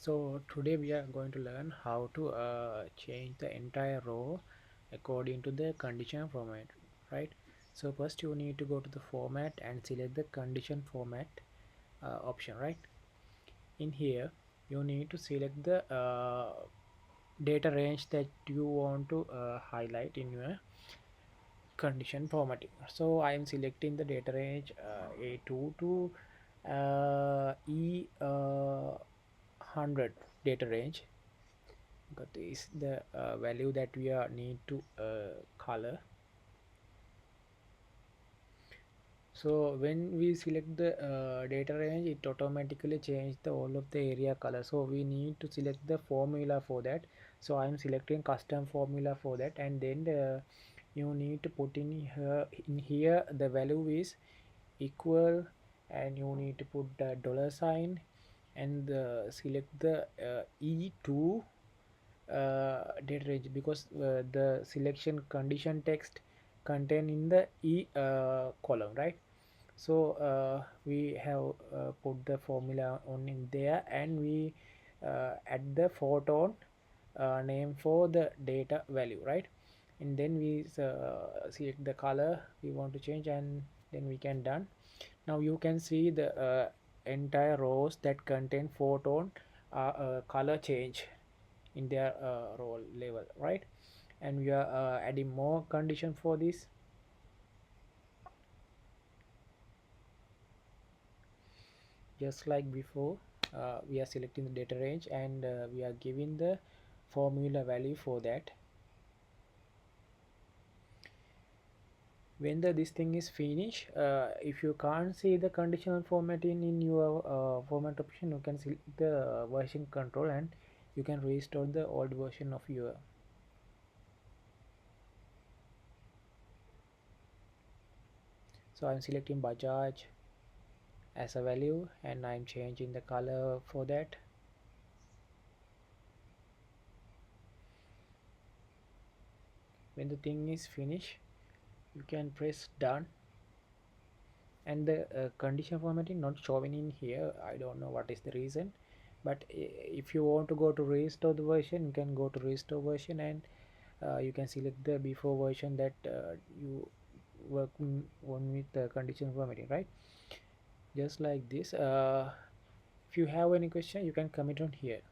So today we are going to learn how to change the entire row according to the condition format, right? So first you need to go to the format and select the condition format option, right? In here you need to select the data range that you want to highlight in your condition formatting. So I am selecting the data range A2 to E100 data range. That is the value that we are need to color. So when we select the data range, it automatically change the all of the area color. So we need to select the formula for that. So I'm selecting custom formula for that, and then you need to put in here the value is equal, and you need to put the dollar sign and select the E2 data range, because the selection condition text contain in the E column, right? So we have put the formula on in there, and we add the photon name for the data value, right? And then we select the color we want to change, and then we can done. Now you can see the entire rows that contain photon color change in their row level, right? And we are adding more condition for this. Just like before, we are selecting the data range, and we are giving the formula value for that. When this thing is finished, if you can't see the conditional formatting in your format option, you can select the version control, and you can restore the old version of your. So I'm selecting Bajaj as a value, and I'm changing the color for that. When the thing is finished, you can press done, and the condition formatting not showing in here. I don't know what is the reason, but if you want to go to restore the version, you can go to restore version, and you can select the before version that you working on with the condition formatting, right? Just like this. If you have any question, you can comment on here.